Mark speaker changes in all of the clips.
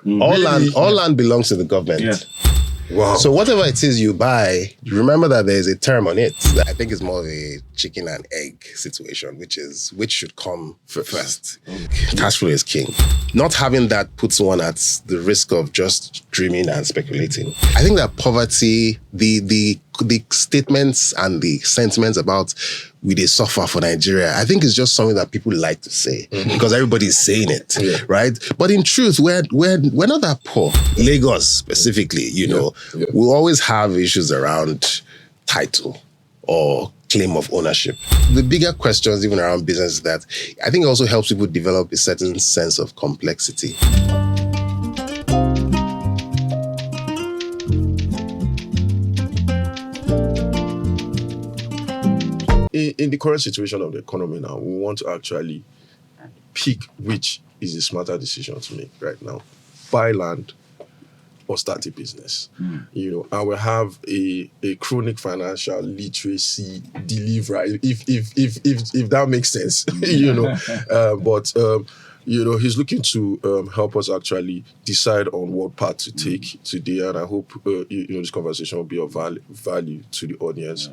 Speaker 1: All land belongs to the government.
Speaker 2: Yeah.
Speaker 3: Wow.
Speaker 1: So whatever it is you buy, remember that there's a term on it. I think it's more of a chicken and egg situation, which should come first. Cash flow is king. Not having that puts one at the risk of just dreaming and speculating. I think that poverty, the statements and the sentiments about we they suffer for Nigeria, I think it's just something that people like to say because everybody's saying it, right? But in truth, we're not that poor. Lagos specifically, we'll always have issues around title or claim of ownership. The bigger questions even around business is that I think it also helps people develop a certain sense of complexity.
Speaker 3: In the current situation of the economy now, we want to actually pick which is the smarter decision to make right now. Buy land or start a business. And we have a chronic financial literacy delivery, if that makes sense, he's looking to help us actually decide on what path to take today, and I hope this conversation will be of value to the audience.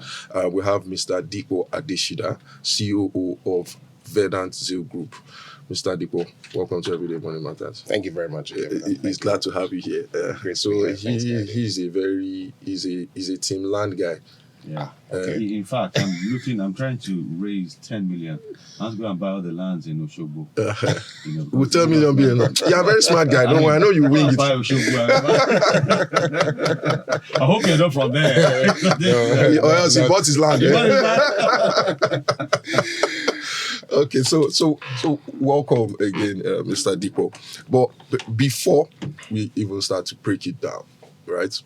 Speaker 3: We have Mr. Dipo Adesida, C.O.O. of Verdant Zeal Group. Mr. Dipo, welcome to Everyday Money Matters.
Speaker 1: Thank you very much.
Speaker 3: He's glad to have you here. He's a team land guy.
Speaker 2: Yeah. In fact, I'm trying to raise 10 million. I'm going to buy all the lands in Oshogbo.
Speaker 3: With 10 million being enough. You're a very smart guy. Don't worry. I know you win it.
Speaker 2: Buy Oshogbo. I hope you're not from there.
Speaker 3: Or else he bought his land. Okay, so welcome again, Mr. Dipo. But before we even start to break it down, right?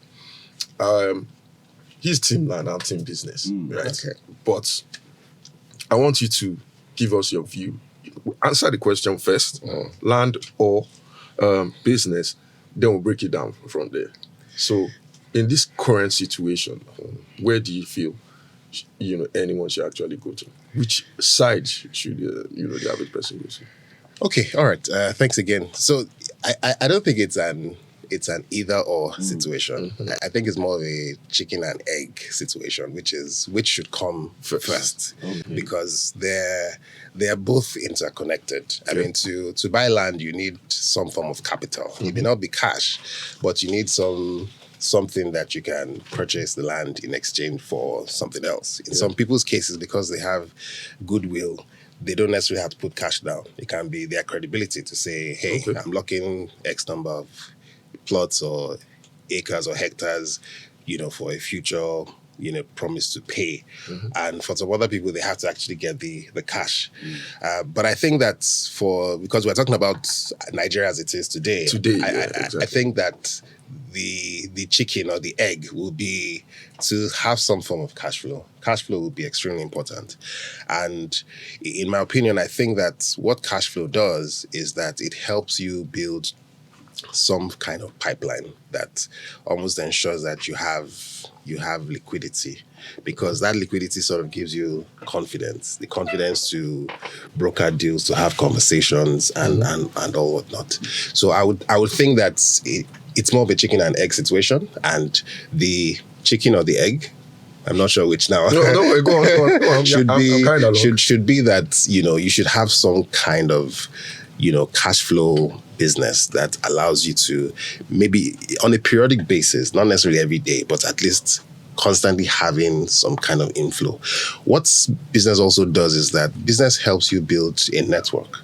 Speaker 3: He's team land, I'm team business, right?
Speaker 1: Okay.
Speaker 3: But I want you to give us your view. Answer the question first, land or business, then we'll break it down from there. So in this current situation, where do you feel anyone should actually go to? Which side should the average person go to?
Speaker 1: Okay, all right. Thanks again. So I don't think it's an either or situation. I think it's more of a chicken and egg situation, which should come first, because they're both interconnected. I mean, to buy land, you need some form of capital. It may not be cash, but you need something that you can purchase the land in exchange for something else. In some people's cases, because they have goodwill, they don't necessarily have to put cash down. It can be their credibility to say, hey, I'm locking X number of plots or acres or hectares, for a future, promise to pay. And for some other people, they have to actually get the cash. But I think that because we're talking about Nigeria as it is today, I think that the chicken or the egg will be to have some form of cash flow. Cash flow will be extremely important. And in my opinion, I think that what cash flow does is that it helps you build some kind of pipeline that almost ensures that you have liquidity, because that liquidity sort of gives you the confidence to broker deals, to have conversations and all whatnot. So I would think that it's more of a chicken and egg situation, and the chicken or the egg, I'm not sure which now.
Speaker 3: No, go on.
Speaker 1: should be that you should have some kind of cash flow business that allows you to, maybe on a periodic basis, not necessarily every day, but at least constantly having some kind of inflow. What business also does is that business helps you build a network.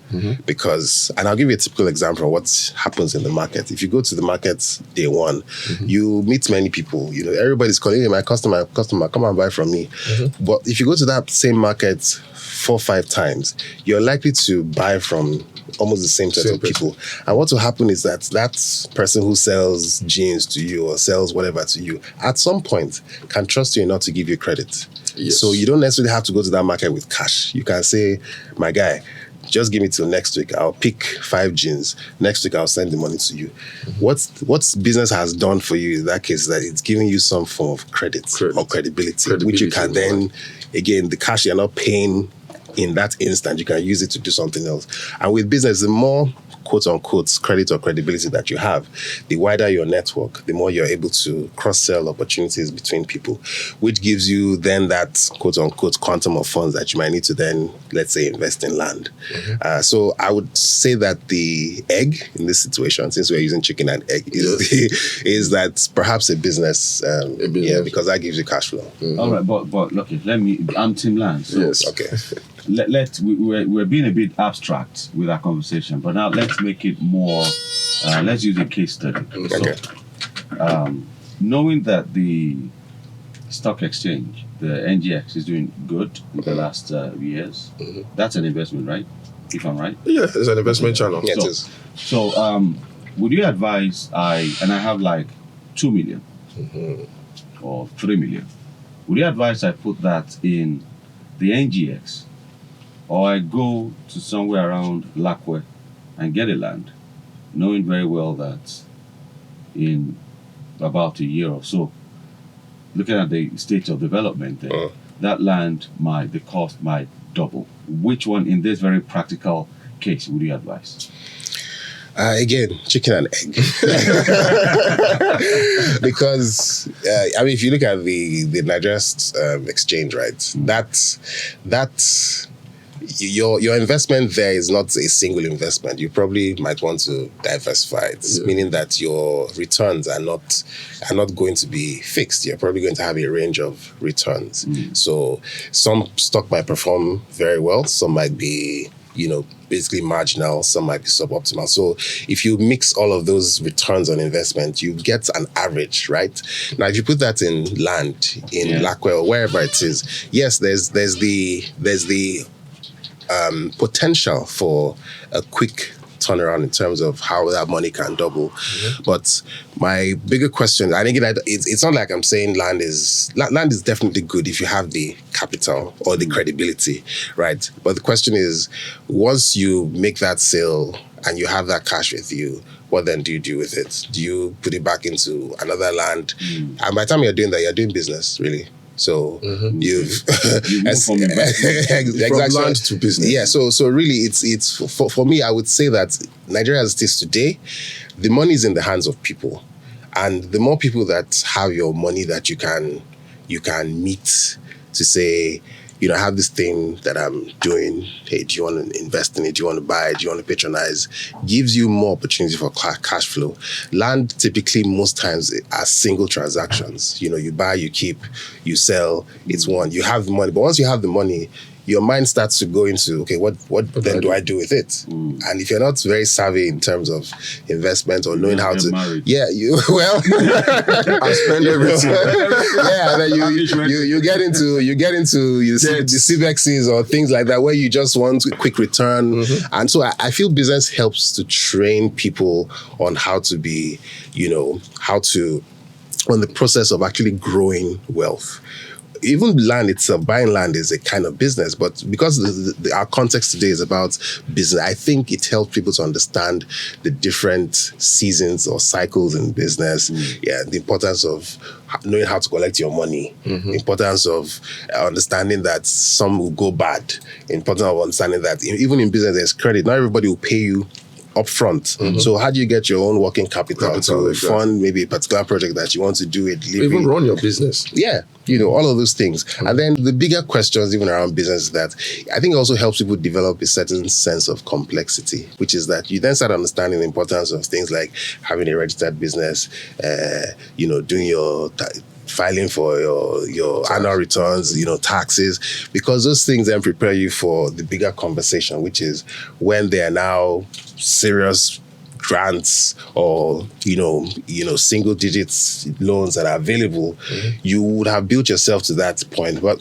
Speaker 1: Because, and I'll give you a typical example of what happens in the market. If you go to the market day one, you meet many people. Everybody's calling, hey, my customer, come and buy from me. But if you go to that same market 4 or 5 times, you're likely to buy from almost the same set of people. And what will happen is that person who sells jeans to you or sells whatever to you, at some point can trust you enough to give you credit.
Speaker 3: Yes.
Speaker 1: So you don't necessarily have to go to that market with cash. You can say, my guy, just give me till next week. I'll pick 5 jeans. Next week, I'll send the money to you. What business has done for you in that case is that it's giving you some form of credit or credibility, which you can then, again, the cash you're not paying in that instant, you can use it to do something else. And with business, the more quote unquote credit or credibility that you have, the wider your network, the more you're able to cross-sell opportunities between people, which gives you then that quote unquote quantum of funds that you might need to then, let's say, invest in land. So I would say that the egg in this situation, since we're using chicken and egg, is that perhaps a business, yeah, because that gives you cash flow.
Speaker 2: All right, but look, I'm Team Land. So
Speaker 3: Yes.
Speaker 1: Okay.
Speaker 2: We're being a bit abstract with our conversation, but now let's make it more. Let's use a case study.
Speaker 1: Okay.
Speaker 2: So, knowing that the stock exchange, the NGX, is doing good in the last years, that's an investment, right? If I'm right.
Speaker 3: Yeah, it's an investment channel.
Speaker 1: Yeah, it is.
Speaker 2: So, would you advise I have like 2 million or 3 million? Would you advise I put that in the NGX, or I go to somewhere around Lakwe and get a land, knowing very well that in about a year or so, looking at the state of development there, that land the cost might double. Which one in this very practical case would you advise?
Speaker 1: Again, chicken and egg. Because I mean, if you look at the Nigeria's exchange, right, that's your investment there is not a single investment. You probably might want to diversify it, meaning that your returns are not going to be fixed. You're probably going to have a range of returns. So some stock might perform very well, some might be, basically marginal, some might be suboptimal. So if you mix all of those returns on investment, you get an average, right? Now, if you put that in land, in Lakwe or wherever it is, yes, there's the potential for a quick turnaround in terms of how that money can double. But my bigger question, I think it's not like I'm saying land is definitely good if you have the capital or the credibility, right? But the question is, once you make that sale and you have that cash with you, what then do you do with it? Do you put it back into another land? And by the time you're doing that, you're doing business, really. So you
Speaker 2: move from
Speaker 3: land to business.
Speaker 1: Yeah. So really, it's for me. I would say that Nigeria as it is today, the money is in the hands of people, and the more people that have your money that you can meet to say, I have this thing that I'm doing. Hey, do you want to invest in it? Do you want to buy it? Do you want to patronize? Gives you more opportunity for cash flow. Land typically most times are single transactions. You buy, you keep, you sell. It's one. You have the money, but once you have the money, your mind starts to go into, okay, what then do I do with it? And if you're not very savvy in terms of investment or knowing how to,
Speaker 3: I
Speaker 1: spend everything. Then you get into the CBEXs or things like that where you just want a quick return. And so I feel business helps to train people on how to be, on the process of actually growing wealth. Even land itself, buying land is a kind of business, but because our context today is about business, I think it helps people to understand the different seasons or cycles in business. The importance of knowing how to collect your money, the importance of understanding that some will go bad, the importance of understanding that even in business there's credit. Not everybody will pay you upfront. So how do you get your own working capital to fund maybe a particular project that you want to do?
Speaker 3: Even run your business.
Speaker 1: Yeah, all of those things. And then the bigger questions even around business is that I think it also helps people develop a certain sense of complexity, which is that you then start understanding the importance of things like having a registered business, doing your filing for your annual returns, taxes, because those things then prepare you for the bigger conversation, which is when they are now serious grants or single digits loans that are available. You would have built yourself to that point, but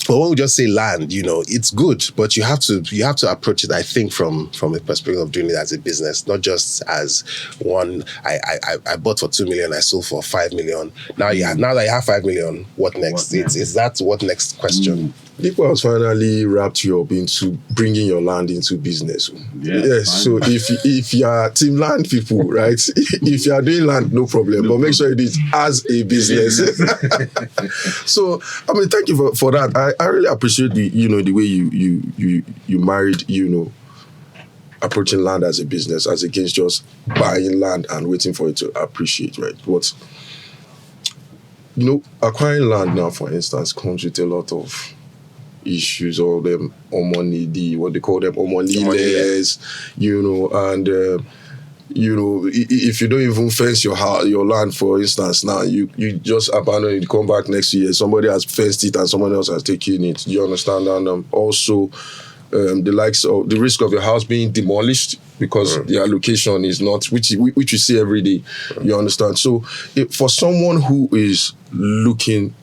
Speaker 1: when we just say land, it's good, but you have to approach it, I think, from a perspective of doing it as a business, not just as one. I bought for 2 million, I sold for 5 million. Now that you have 5 million, what next? It's that what next question.
Speaker 3: Dipo has finally wrapped you up into bringing your land into business. Yes. So if you are team land people, right? If you are doing land, no problem. But make sure you do it as a business. So thank you for that. I really appreciate the way you married approaching land as a business as against just buying land and waiting for it to appreciate, right? But, acquiring land now, for instance, comes with a lot of issues, all them what they call them, omoniles, and if you don't even fence your land, for instance, now you just abandon it, come back next year, somebody has fenced it and someone else has taken it. You understand? And also the likes of the risk of your house being demolished because the allocation is not, which you see every day. You understand? So for someone who is looking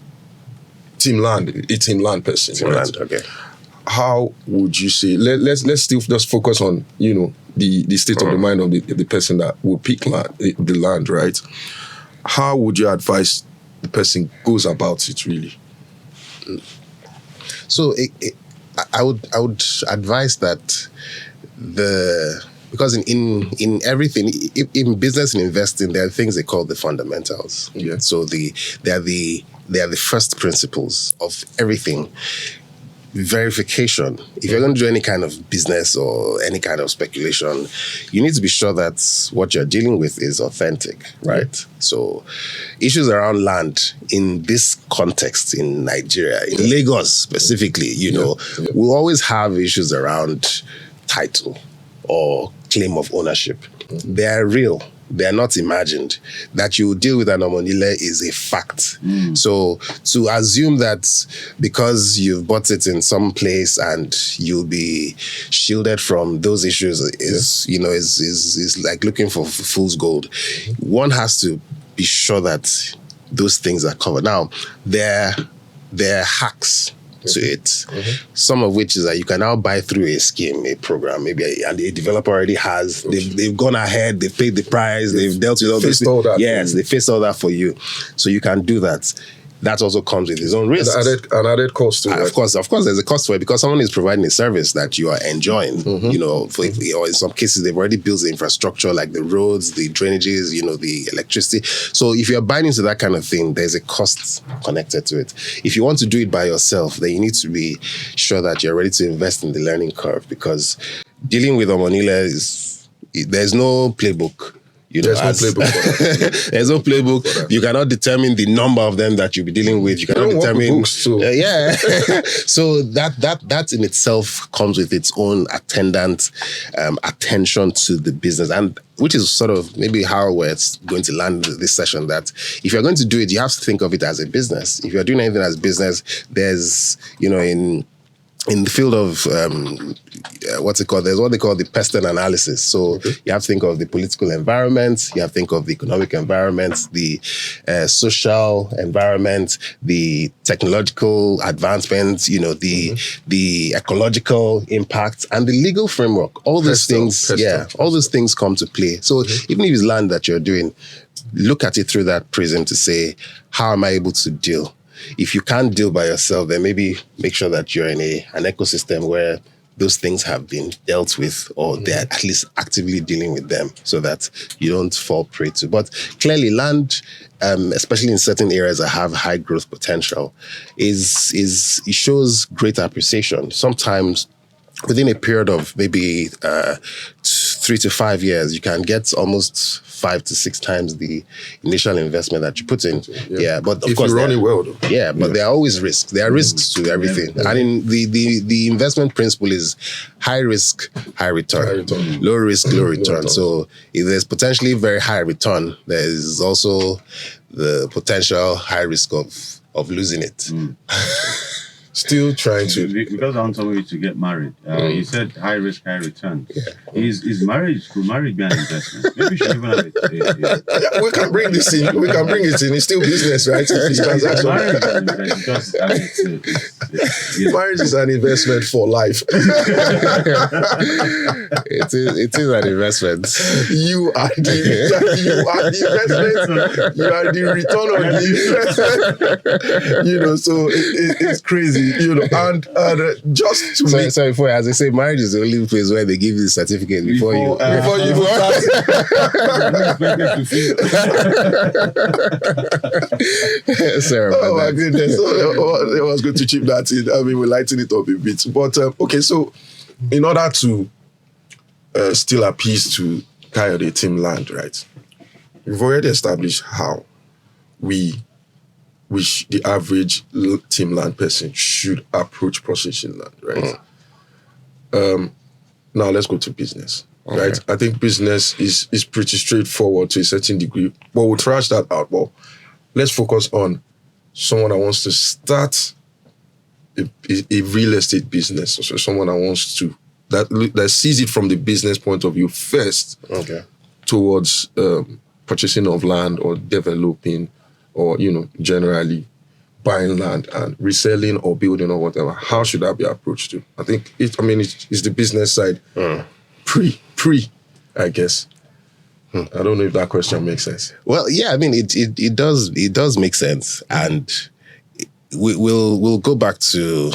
Speaker 3: team land person,
Speaker 1: Team
Speaker 3: right?
Speaker 1: land, okay.
Speaker 3: How would you say? Let's still just focus on the state of the mind of the person that will pick the land, right? How would you advise the person goes about it really?
Speaker 1: So I would advise that because in everything, in business and investing, there are things they call the fundamentals.
Speaker 3: Yeah.
Speaker 1: So they are the first principles of everything. Verification. If you're going to do any kind of business or any kind of speculation, you need to be sure that what you're dealing with is authentic, right? Yeah. So issues around land in this context in Nigeria, in Lagos specifically, we'll always have issues around title or claim of ownership. They're real. They're not imagined. That you deal with an omonile is a fact. So to assume that because you've bought it in some place and you'll be shielded from those issues is like looking for fool's gold. One has to be sure that those things are covered. Now, there are hacks to it. Some of which is that you can now buy through a scheme, a program, maybe, and the developer already has. They've gone ahead, they've paid the price, they've dealt with all this. Yes, they faced all that for you, so you can do that. That also comes with its own risks.
Speaker 3: An added cost to it.
Speaker 1: Of course, there's a cost for it because someone is providing a service that you are enjoying. Or in some cases, they've already built the infrastructure like the roads, the drainages, the electricity. So if you're buying into that kind of thing, there's a cost connected to it. If you want to do it by yourself, then you need to be sure that you're ready to invest in the learning curve because dealing with omonile there's no playbook.
Speaker 3: There's no playbook for that.
Speaker 1: There's no playbook. You cannot determine the number of them that you'll be dealing with. You cannot determine
Speaker 3: books too.
Speaker 1: So that in itself comes with its own attendant attention to the business, and which is sort of maybe how we're going to land this session. That if you're going to do it, you have to think of it as a business. If you're doing anything as business, there's in the field of there's what they call the pestle analysis. So you have to think of the political environment, you have to think of the economic environment, the social environment, the technological advancements, the ecological impact, and the legal framework. All those things, all those things come to play. So even if it's land that you're doing, look at it through that prism to say, how am I able to deal? If you can't deal by yourself, then maybe make sure that you're in an ecosystem where those things have been dealt with, or they're at least actively dealing with them, so that you don't fall prey to. But clearly, land, especially in certain areas that have high growth potential, it shows great appreciation. Sometimes within a period of maybe 3 to 5 years, you can get almost 5 to 6 times the initial investment that you put in. But of course,
Speaker 3: you run it well, though.
Speaker 1: But there are always risks. There are risks to everything. I mean, the investment principle is high risk, high return. Low risk, low return. So if there's potentially very high return, there is also the potential high risk of losing it.
Speaker 3: Still trying to...
Speaker 2: Because I want somebody to get married. You said high risk, high return. Could marriage be an investment? Maybe we should even have it.
Speaker 3: We can bring this in. We can bring it in. It's still business, right? It's transaction. Marriage is an investment for life.
Speaker 1: It is an investment.
Speaker 3: You are the investment. You are the return on the investment. So it's crazy. And just to make...
Speaker 1: Sorry, as I say, marriage is the only place where they give you the certificate before you start. Sorry about
Speaker 3: my goodness. It was good to chip that in. I mean, we lighten it up a bit. But, okay, so in order to still appeals to Coyote team land, right? We've already established how the average team land person should approach processing land, right? Now let's go to business, right? I think business is pretty straightforward to a certain degree, but we'll trash that out. Well, let's focus on someone that wants to start a real estate business, so someone that wants to that sees it from the business point of view first, towards purchasing of land or developing, or generally buying land and reselling or building or whatever. How should that be approached to? I think it's the business side pre, I guess. I don't know if that question makes sense.
Speaker 1: Well, yeah, I mean it does make sense, and we'll go back to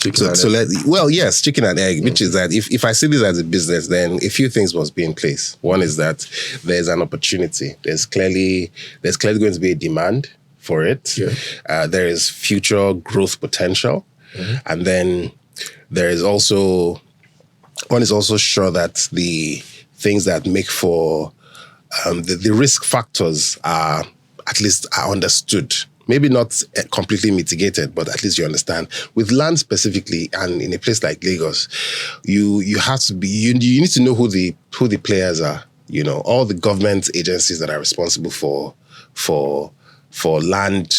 Speaker 1: chicken and egg, which is that if I see this as a business, then a few things must be in place. One is that there's an opportunity. There's clearly going to be a demand for it. Yeah. There is future growth potential, and then there is also one is also sure that the things that make for the risk factors are understood. Maybe not completely mitigated, but at least you understand. With land specifically, and in a place like Lagos, you have to be you need to know who the players are. All the government agencies that are responsible for land.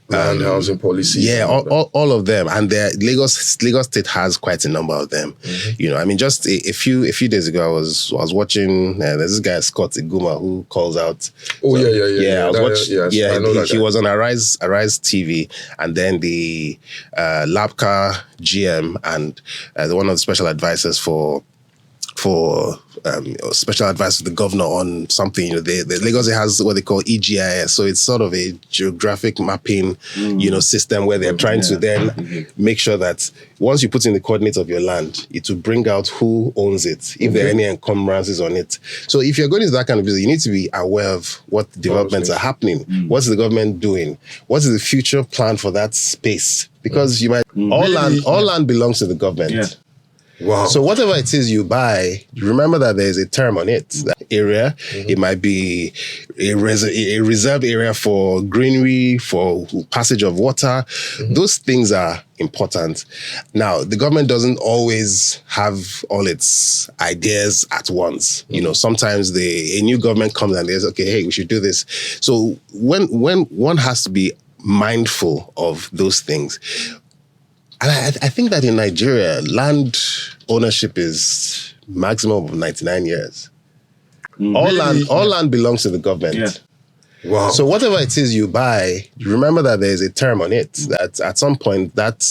Speaker 3: Land housing policy.
Speaker 1: Yeah, all of them, and Lagos State has quite a number of them. Just a few days ago, I was watching. There's this guy Scott Iguma who calls out.
Speaker 3: Yeah.
Speaker 1: I was watching.
Speaker 3: I know
Speaker 1: he was on Arise TV, and then the Labka GM and one of the special advisors for special advice to the governor on something. The Lagos has what they call EGIS, so it's sort of a geographic mapping, system where they're trying to then make sure that once you put in the coordinates of your land, it will bring out who owns it, if there are any encumbrances on it. So if you're going into that kind of business, you need to be aware of what developments are happening. What's the government doing? What is the future plan for that space? Because you might all land belongs to the government.
Speaker 2: Yeah.
Speaker 3: Wow.
Speaker 1: So whatever it is you buy, remember that there's a term on it. That area, it might be a reserved area for greenery, for passage of water. Those things are important. Now, the government doesn't always have all its ideas at once. Sometimes a new government comes and says, okay, hey, we should do this. So when one has to be mindful of those things. And I think that in Nigeria, land ownership is maximum of 99 years. All land belongs to the government.
Speaker 2: Yeah.
Speaker 3: Wow.
Speaker 1: So whatever it is you buy, remember that there's a term on it, that at some point that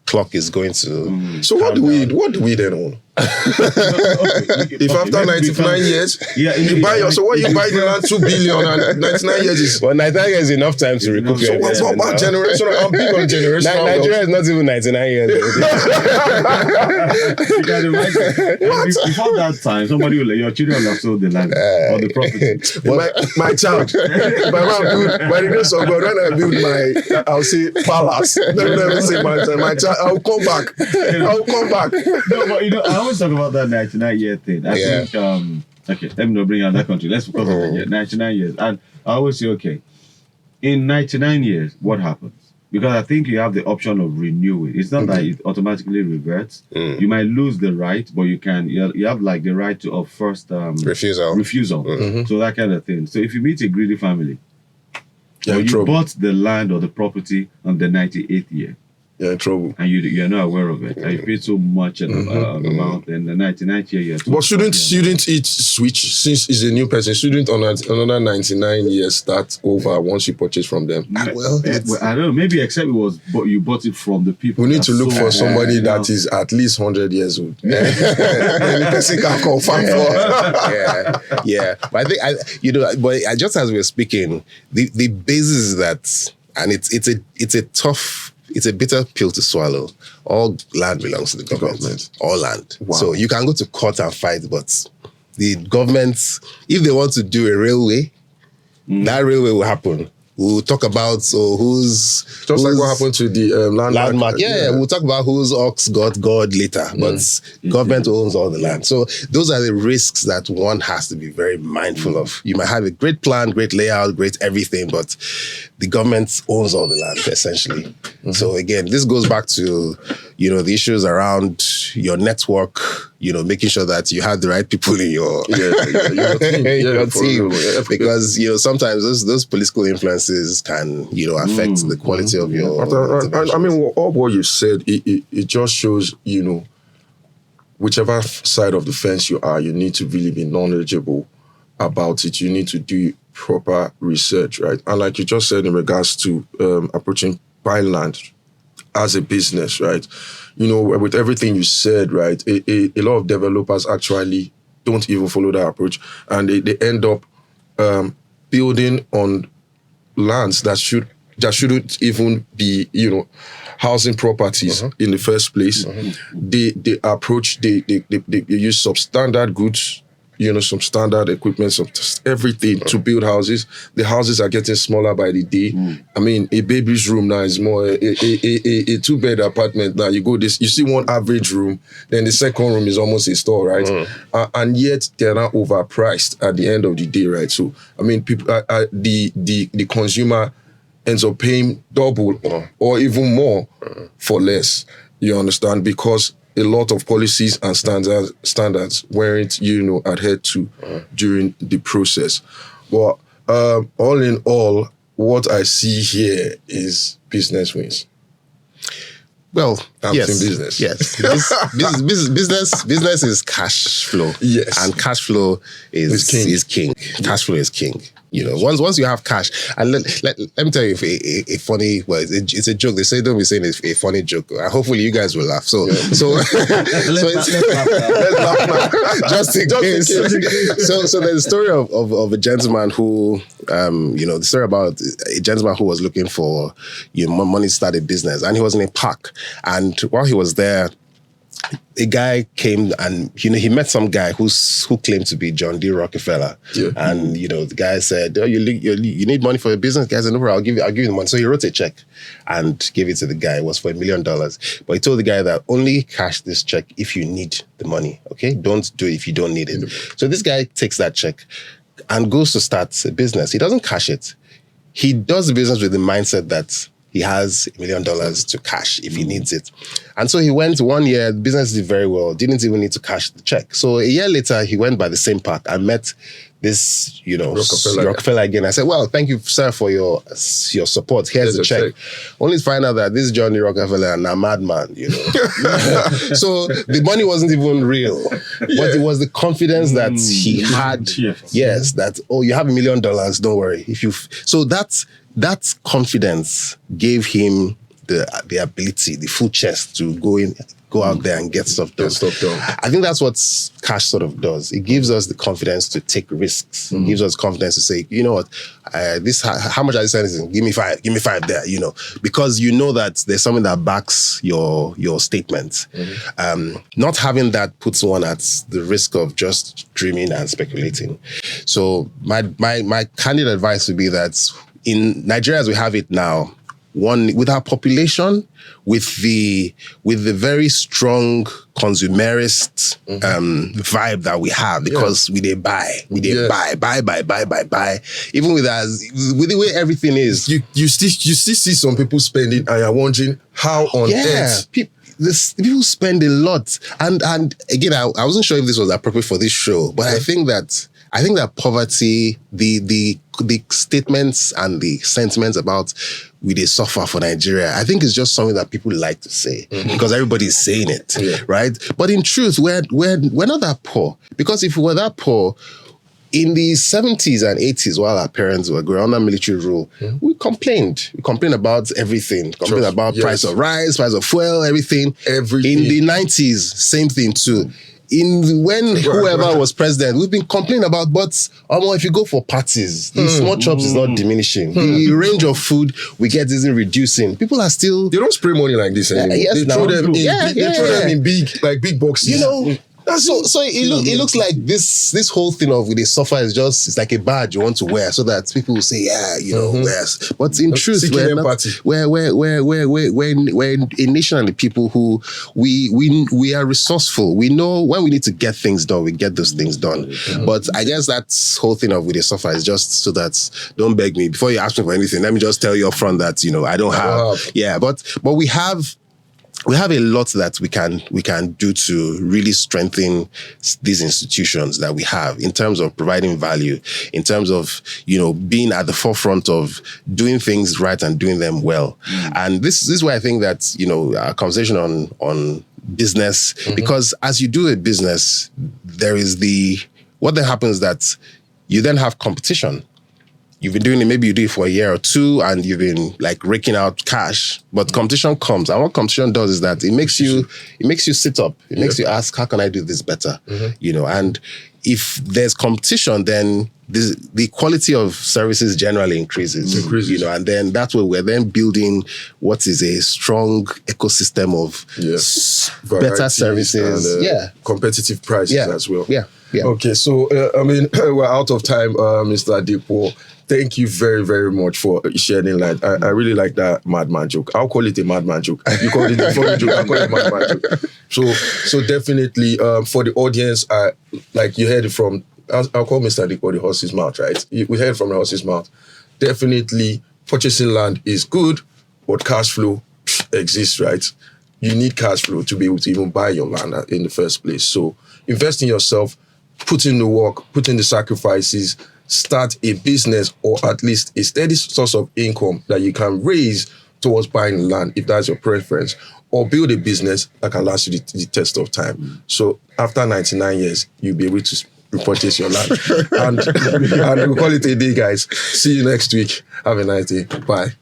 Speaker 1: clock is going to.
Speaker 3: So what do we then own? If after 99 years, you buy the land 2 billion and 99 years is.
Speaker 1: Well, 99 years is enough time to recoup your investment.
Speaker 3: So what about generational? I'm big on generational.
Speaker 1: Nigeria is not even 99 years.
Speaker 2: You can imagine. Before that time, your children will have sold the land or the property.
Speaker 3: My child, by the grace of God, when I build I'll say palace. Never say my child. I'll come back.
Speaker 2: No, but I always talk about that 99-year thing. I think, okay, let me not bring out that country. Let's focus on 99 years. And I always say, okay, in 99 years, what happens? Because I think you have the option of renewing. It's not that it automatically reverts. You might lose the right, but you have like the right of first refusal. So that kind of thing. So if you meet a greedy family, or you bought the land or the property on the 98th year,
Speaker 3: you're in trouble.
Speaker 2: And you're not aware of it. And you paid so much amount in the 99th year.
Speaker 3: But shouldn't it switch, since it's a new person? Shouldn't another 99 years start over once you purchase from them?
Speaker 2: I don't know. Maybe except you bought it from the people.
Speaker 3: We need to look for somebody that is at least 100 years old. Any person can confirm for.
Speaker 1: Yeah. But I think just as we're speaking, the basis is that, and it's a tough. It's a bitter pill to swallow. All land belongs to the government. All land. Wow. So you can go to court and fight, but the government, if they want to do a railway, that railway will We'll talk about who's
Speaker 3: like what happened to the
Speaker 1: landmark. Yeah, we'll talk about whose ox got God later, but government owns all the land. So those are the risks that one has to be very mindful of. You might have a great plan, great layout, great everything, but the government owns all the land essentially. So again, this goes back to the issues around your network. Making sure that you have the right people in your team. Because sometimes those political influences can affect the quality of your.
Speaker 3: I mean, all what you said, it just shows whichever side of the fence you are, you need to really be knowledgeable about it. You need to do proper research, right? And like you just said in regards to approaching buying land as a business, right? With everything you said, right, a lot of developers actually don't even follow that approach, and they end up building on lands that shouldn't even be, housing properties in the first place. They use substandard goods, some standard equipment, everything to build houses. The houses are getting smaller by the day. I mean, a baby's room now is more a two-bed apartment. Now you see one average room, then the second room is almost a store, right? And yet they're not overpriced at the end of the day, right? So I mean, people, the consumer ends up paying double or even more for less. You understand? Because a lot of policies and standards weren't, adhered to during the process. But all in all, what I see here is business wins.
Speaker 1: Well, yes.
Speaker 3: In business.
Speaker 1: Yes. Business is cash flow.
Speaker 3: Yes.
Speaker 1: And cash flow is king. Cash flow is king. Once you have cash, and let me tell you a funny, it's a joke. They say don't be saying it's a funny joke. Hopefully you guys will laugh. So let's laugh just in case. So there's a story of a gentleman who, the story about a gentleman who was looking for money to start a business, and he was in a park, and while he was there, a guy came and he met some guy who claimed to be John D. Rockefeller, and the guy said, "Oh, you need money for your business?" The guy said, "No, I'll give you the money." So he wrote a check and gave it to the guy. It was for $1 million, but he told the guy that only cash this check if you need the money. Okay, don't do it if you don't need it. So this guy takes that check and goes to start a business. He doesn't cash it. He does the business with the mindset that he has $1 million to cash if he needs it. And so he went 1 year, the business did very well, didn't even need to cash the check. So a year later, he went by the same park and met this, Rockefeller again. I said, well, thank you, sir, for your support. Here's the check. Only to find out that this Johnny Rockefeller and a madman, So the money wasn't even real, but it was the confidence that he had. Yes, that, you have $1 million, don't worry. So that confidence gave him the ability, the full chest to go out there and get stuff done. I think that's what cash sort of does. It gives us the confidence to take risks. It gives us confidence to say, you know what, how much are you selling? Give me five there, because you know that there's something that backs your statement. Not having that puts one at the risk of just dreaming and speculating. So my candid advice would be that in Nigeria as we have it now, with our population, with the very strong consumerist vibe that we have, because we buy. Even with the way everything is,
Speaker 3: you still see some people spending, and you're wondering how on earth.
Speaker 1: People spend a lot, and again, I wasn't sure if this was appropriate for this show, but I think that poverty, the statements and the sentiments about we they suffer for Nigeria, I think it's just something that people like to say because everybody's saying it, right? But in truth, we're not that poor, because if we were that poor in the 70s and 80s, while our parents were growing under military rule, we complained. We complained about everything. Complained about price of rice, price of fuel, everything. In the 90s, same thing too. When whoever was president, we've been complaining about, but if you go for parties, the small chops is not diminishing. The range of food we get isn't reducing. People are still...
Speaker 3: They don't spray money like this anymore. They throw them in big boxes.
Speaker 1: So it looks like this whole thing of the suffer is just, it's like a badge you want to wear so that people will say, yeah, yes. But in truth, we're a nation and the people who we are resourceful. We know when we need to get things done, we get those things done. But I guess that whole thing of with the suffer is just so that, don't beg me before you ask me for anything. Let me just tell you up front that I don't have. Yeah, but we have a lot that we can do to really strengthen these institutions that we have in terms of providing value, in terms of, being at the forefront of doing things right and doing them well. And this is why I think that, our conversation on business, because as you do a business, there is what then happens that you then have competition. You've been doing it, maybe you do it for a year or two and you've been like raking out cash, but competition comes. And what competition does is that it makes you sit up. It makes you ask, how can I do this better? And if there's competition, then the quality of services generally increases. And then that's where we're then building what is a strong ecosystem of better services.
Speaker 3: And, competitive prices as well.
Speaker 1: Yeah.
Speaker 3: Okay, so we're out of time, Mr. Dipo. Thank you very, very much for shedding light. I really like that madman joke. I'll call it a madman joke. You call it a funny joke. I'll call it a madman joke. So definitely for the audience, like you heard it from, I'll call Mr. Dipo the horse's mouth, right? We heard from the horse's mouth. Definitely purchasing land is good, but cash flow exists, right? You need cash flow to be able to even buy your land in the first place. So invest in yourself, put in the work, put in the sacrifices, start a business or at least a steady source of income that you can raise towards buying land if that's your preference, or build a business that can last you the test of time. So after 99 years, you'll be able to repurchase your land. and we'll call it a day, guys. See you next week. Have a nice day. Bye.